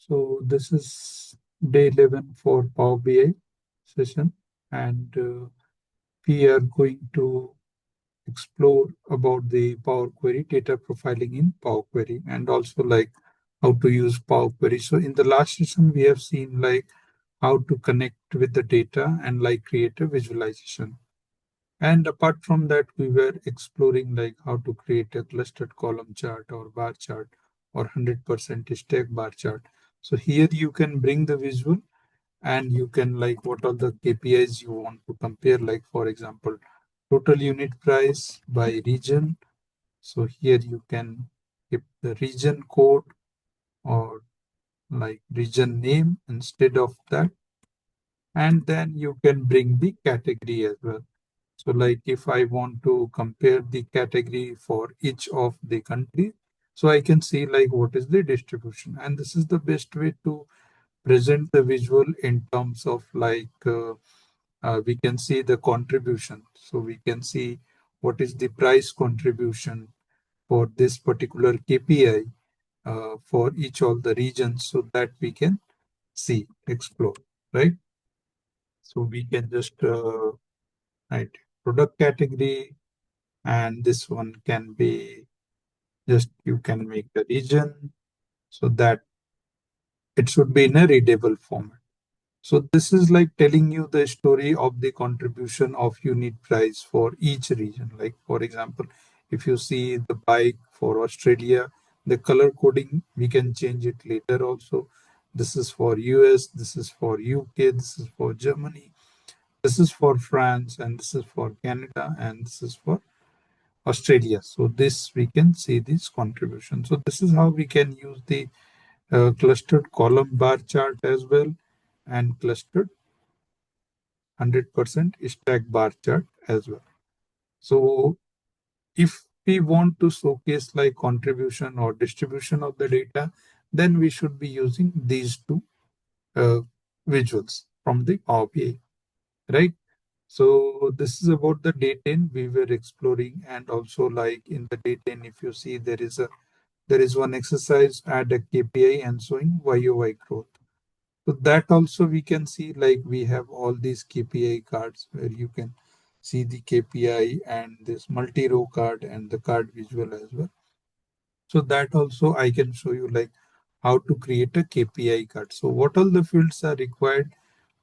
So this is day 11 for Power BI session, and we are going to explore about the Power Query data profiling in Power Query, and also like how to use Power Query. So in the last session, we have seen like how to connect with the data and like create a visualization. And apart from that, we were exploring like how to create a clustered column chart or bar chart or 100% stack bar chart. So here you can bring the visual and you can like what are the KPIs you want to compare, like for example, total unit price by region. So here you can give the region code or like region name instead of that. And then you can bring the category as well. So like if I want to compare the category for each of the country, so I can see like what is the distribution. And this is the best way to present the visual in terms of we can see the contribution. So we can see what is the price contribution for this particular KPI for each of the regions so that we can see, explore, right? So we can just write product category, and this one can be just you can make the region so that it should be in a readable format. So this is like telling you the story of the contribution of unit price for each region. Like for example, if you see the bike for Australia, the color coding we can change it later also. This is for US, this is for UK, this is for Germany, this is for France, and this is for Canada, and this is for Australia. So this we can see this contribution. So this is how we can use the clustered column bar chart as well and clustered 100% stack bar chart as well. So if we want to showcase like contribution or distribution of the data, then we should be using these two uh, visuals from the Power BI, right? So this is about the day 10 we were exploring, and also like in the day 10, if you see there is one exercise, add a KPI and showing YOY growth. So that also we can see like we have all these KPI cards where you can see the KPI and this multi-row card and the card visual as well. So that also I can show you like how to create a KPI card. So what all the fields are required,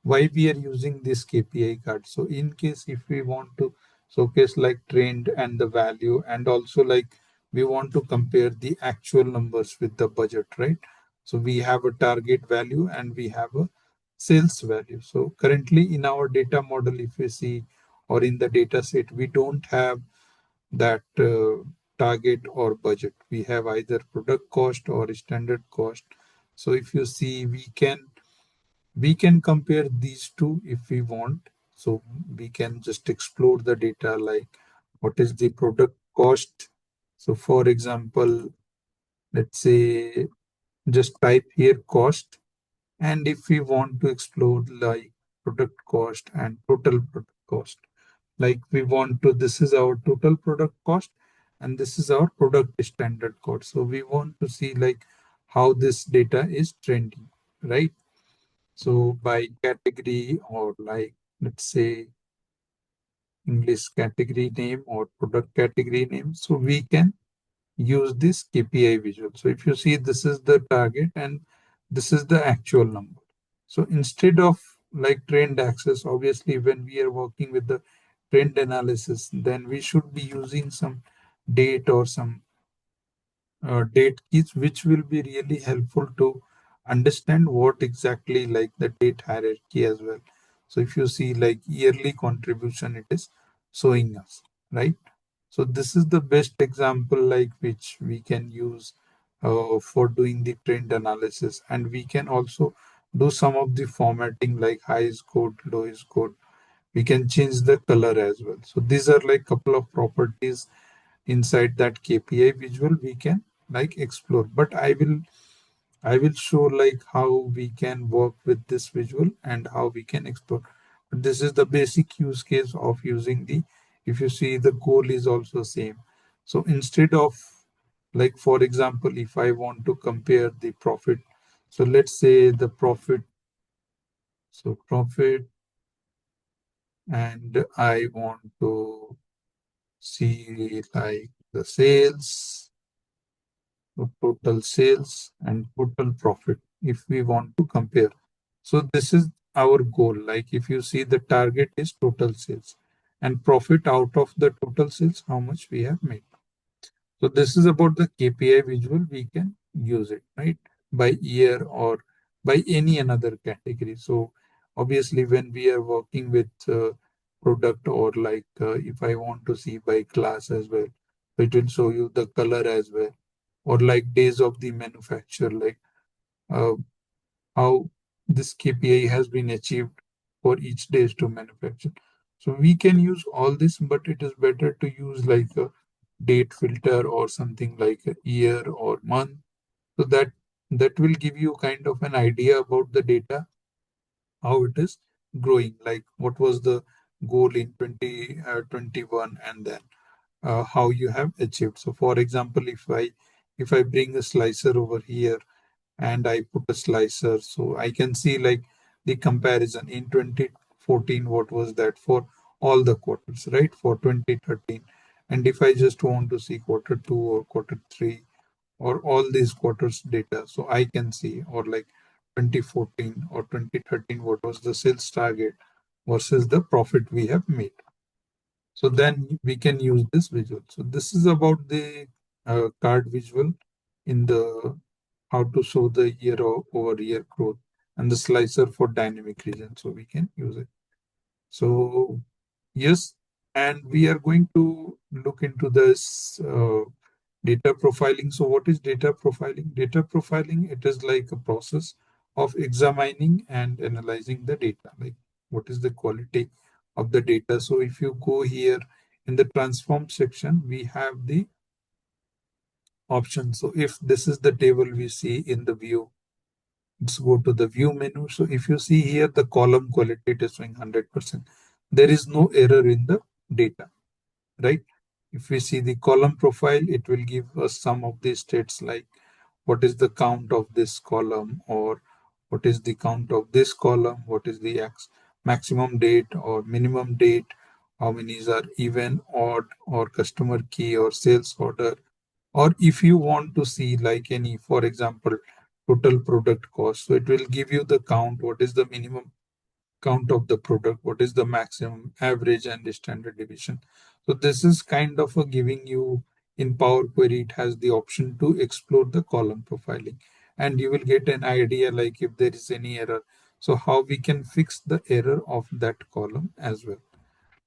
why we are using this KPI card. So in case if we want to showcase like trend and the value, and also like we want to compare the actual numbers with the budget, right? So we have a target value and we have a sales value. So currently in our data model, if we see, or in the data set, we don't have that target or budget. We have either product cost or standard cost. So if you see, we can compare these two if we want. So we can just explore the data like what is the product cost. So for example, let's say just type here cost, and if we want to explore like product cost and total product cost, like we want to, this is our total product cost and this is our product standard cost. So we want to see like how this data is trending, right? So by category, or like let's say English category name or product category name, so we can use this KPI visual. So if you see, this is the target and this is the actual number. So instead of like trend access, obviously when we are working with the trend analysis, then we should be using some date or some date keys, which will be really helpful to understand what exactly like the date hierarchy as well. So if you see like yearly contribution, it is showing us, right? So this is the best example like which we can use for doing the trend analysis, and we can also do some of the formatting like high is good, low is good. We can change the color as well. So these are like couple of properties inside that KPI visual we can like explore. But I will show like how we can work with this visual and how we can explore. But this is the basic use case of using the, if you see, the goal is also same. So instead of like, for example, if I want to compare the profit, So let's say the profit. So profit, and I want to see like the sales, so total sales and total profit if we want to compare. So this is our goal. Like if you see, the target is total sales and profit out of the total sales, how much we have made. So this is about the KPI visual. We can use it, right? By year or by any another category. So obviously when we are working with product, or like if I want to see by class as well, it will show you the color as well, or like days of the manufacture, like uh, how this KPI has been achieved for each days to manufacture. So we can use all this, but it is better to use like a date filter or something like a year or month, so that will give you kind of an idea about the data, how it is growing, like what was the goal in 2021, and then how you have achieved. So for example, if I bring a slicer over here and I put a slicer, so I can see like the comparison in 2014, what was that for all the quarters, right? For 2013. And if I just want to see quarter two or quarter three or all these quarters data, so I can see, or like 2014 or 2013, what was the sales target versus the profit we have made. So then we can use this visual. So this is about the card visual in the how to show the over year growth, and the slicer for dynamic region. So we can use it. So yes, and we are going to look into this data profiling. So what is data profiling? Data profiling, it is like a process of examining and analyzing the data, like what is the quality of the data. So if you go here in the transform section, we have the option. So if this is the table we see in the view, let's go to the view menu. So if you see here, the column quality, it is showing 100%. There is no error in the data, right? If we see the column profile, it will give us some of the states, like what is the count of this column, or what is the count of this column, what is the maximum date or minimum date, how many are even, odd, or customer key or sales order. Or if you want to see like any, for example, total product cost, so it will give you the count, what is the minimum count of the product, what is the maximum, average, and the standard deviation. So this is kind of a giving you, in Power Query, it has the option to explore the column profiling, and you will get an idea like if there is any error, so how we can fix the error of that column as well,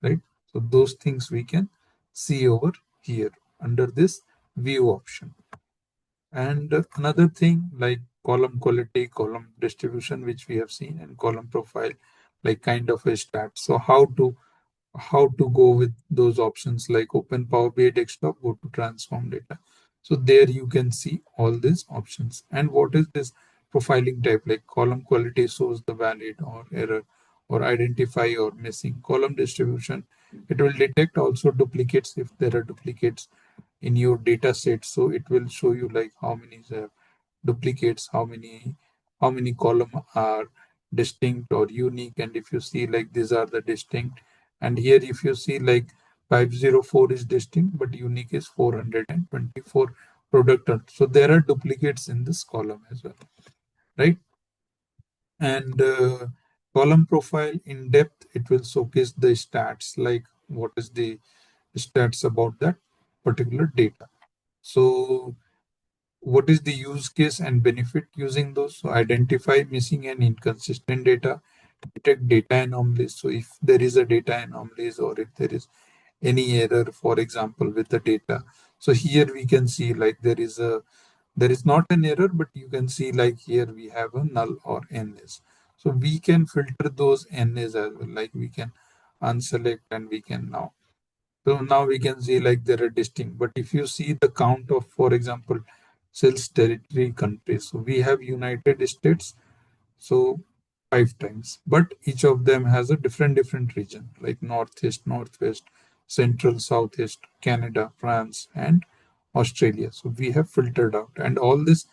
right? So those things we can see over here under this view option. And another thing like column quality, column distribution, which we have seen, and column profile, like kind of a stat. So how to go with those options, like open Power BI desktop, go to transform data. So there you can see all these options. And what is this profiling type? Like column quality shows the valid or error, or identify or missing. Column distribution, it will detect also duplicates if there are duplicates in your data set. So it will show you like how many duplicates, how many column are distinct or unique. And if you see like these are the distinct, and here if you see like 504 is distinct but unique is 424 product. So there are duplicates in this column as well, right? And column profile in depth, it will showcase the stats, like what is the stats about that particular data. So what is the use case and benefit using those? So identify missing and inconsistent data, detect data anomalies. So if there is a data anomalies, or if there is any error, for example, with the data. So here we can see like there is not an error, but you can see like here we have a null or NS. So we can filter those NS as well. Like we can unselect, and we can now we can see like there are distinct. But if you see the count of, for example, sales territory countries, so we have United States, so 5 times, but each of them has a different region, like Northeast, Northwest, Central, Southeast, Canada, France, and Australia. So we have filtered out, and all this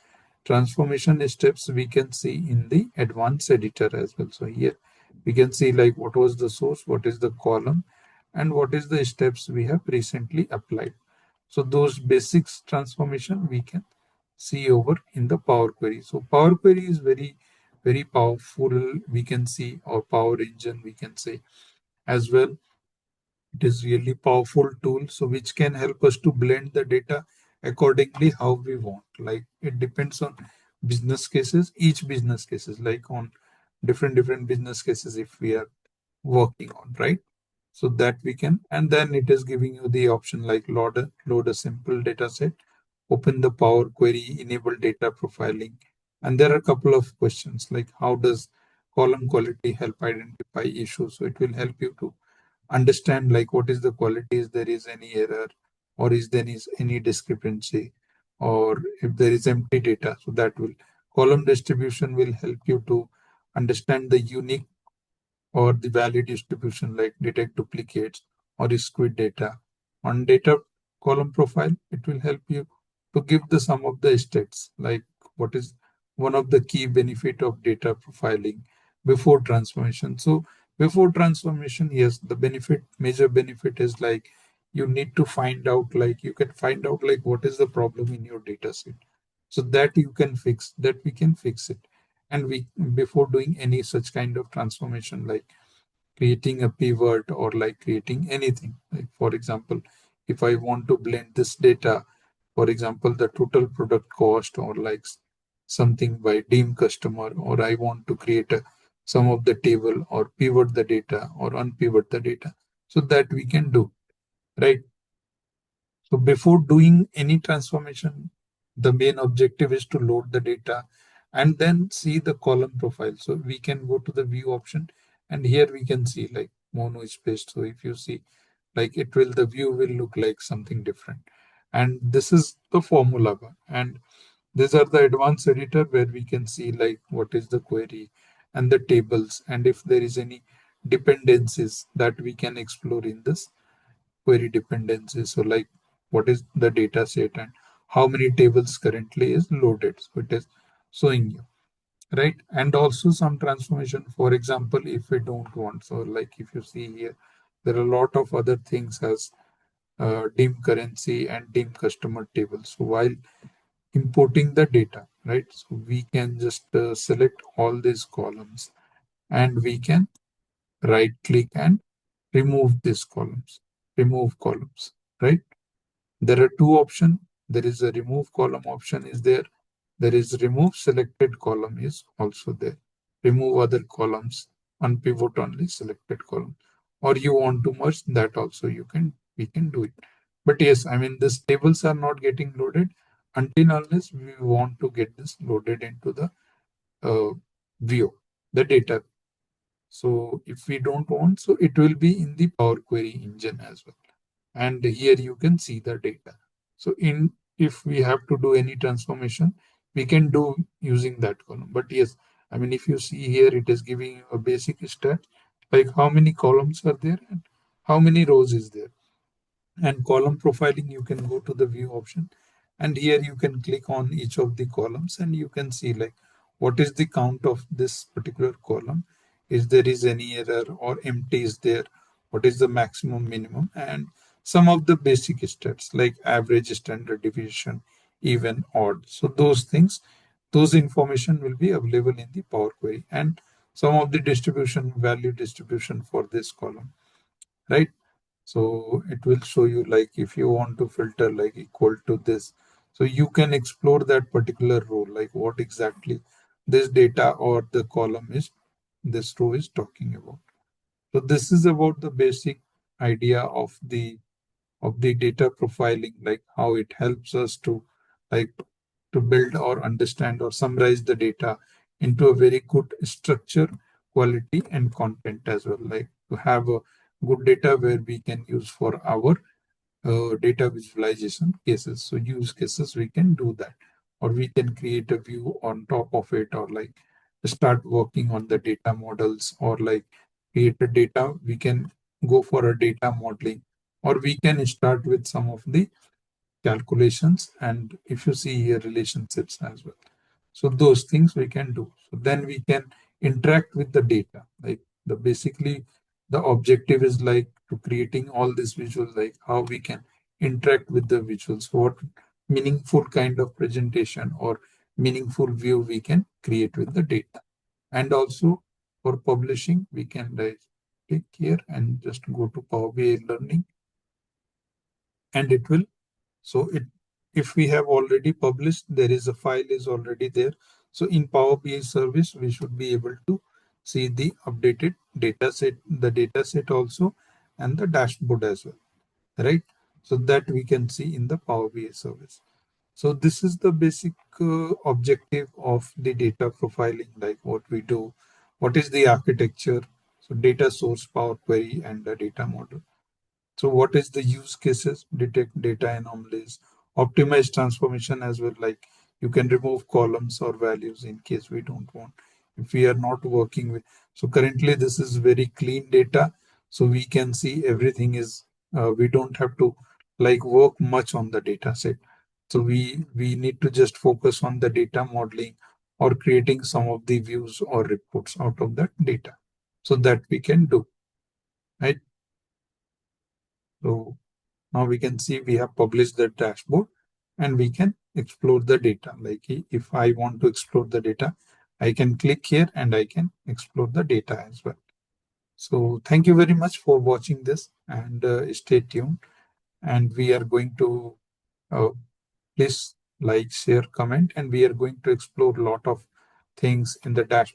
transformation steps we can see in the advanced editor as well. So here we can see like what was the source, what is the column, and what is the steps we have recently applied. So those basics transformation we can see over in the Power Query. So Power Query is very powerful. We can see, or Power Engine we can say as well. It is really powerful tool, so which can help us to blend the data accordingly how we want. Like it depends on business cases, each business cases, like on different business cases if we are working on, right? So that we can, and then it is giving you the option like load a simple data set, open the Power Query, enable data profiling. And there are a couple of questions like how does column quality help identify issues? So it will help you to understand like what is the quality, is there is any error, or is there is any discrepancy, or if there is empty data. So that will, column distribution will help you to understand the unique or the value distribution, like detect duplicates or skewed data. On data column profile, it will help you to give the sum of the states, like what is one of the key benefit of data profiling before transformation. So before transformation, yes, the benefit, major benefit is like you need to find out, like you can find out like what is the problem in your data set. So that you can fix, that we can fix it. And we, before doing any such kind of transformation, like creating a pivot or like creating anything, like for example, if I want to blend this data, for example the total product cost, or like something by deemed customer, or I want to create a some of the table, or pivot the data or unpivot the data, so that we can do, right? So before doing any transformation, the main objective is to load the data and then see the column profile. So we can go to the view option, and here we can see like mono space. So if you see, like it will, the view will look like something different. And this is the formula bar. And these are the advanced editor where we can see like what is the query and the tables, and if there is any dependencies that we can explore in this query dependencies. So like what is the data set and how many tables currently is loaded. So it is showing you, right? And also some transformation, for example, if we don't want, so like if you see here, there are a lot of other things as dim currency and dim customer tables. So while importing the data, right? So we can just select all these columns, and we can right click and remove these columns, remove columns, right? There are two options. There is a remove column option is there. There is remove selected column is also there. Remove other columns, unpivot only selected column. Or you want to merge that also, you can, we can do it. But yes, I mean these tables are not getting loaded until unless we want to get this loaded into the uh, view, the data. So if we don't want, so it will be in the Power Query engine as well. And here you can see the data. So in, if we have to do any transformation, we can do using that column. But yes, I mean if you see here, it is giving you a basic stat, like how many columns are there and how many rows is there. And column profiling, you can go to the view option, and here you can click on each of the columns, and you can see like what is the count of this particular column, is there is any error or empty is there, what is the maximum minimum, and some of the basic stats like average, standard deviation, even, odd. So those things, those information will be available in the Power Query, and some of the distribution, value distribution for this column, right? So it will show you like if you want to filter like equal to this, so you can explore that particular row, like what exactly this data or the column is, this row is talking about. So this is about the basic idea of the data profiling, like how it helps us to like to build or understand or summarize the data into a very good structure, quality, and content as well. Like to have a good data where we can use for our data visualization cases. So use cases, we can do that, or we can create a view on top of it, or like start working on the data models, or like create a data. We can go for a data modeling, or we can start with some of the calculations, and if you see here relationships as well. So those things we can do. So then we can interact with the data. Like the basically the objective is like to creating all these visuals, like how we can interact with the visuals, what meaningful kind of presentation or meaningful view we can create with the data. And also for publishing, we can like click here and just go to Power BI Learning, and it will so it if we have already published, there is a file is already there. So in Power BI service, we should be able to see the updated data set, the data set also, and the dashboard as well, right? So that we can see in the Power BI service. So this is the basic objective of the data profiling, like what we do, what is the architecture, so data source, Power Query, and the data model. So what is the use cases? Detect data anomalies, optimize transformation as well. Like you can remove columns or values in case we don't want. If we are not working with, so currently this is very clean data. So we can see everything is, we don't have to like work much on the data set. So we need to just focus on the data modeling or creating some of the views or reports out of that data. So that we can do, right? So now we can see we have published the dashboard and we can explore the data. Like if I want to explore the data, I can click here and I can explore the data as well. So thank you very much for watching this, and stay tuned. And we are going to uh, please like, share, comment, and we are going to explore a lot of things in the dashboard.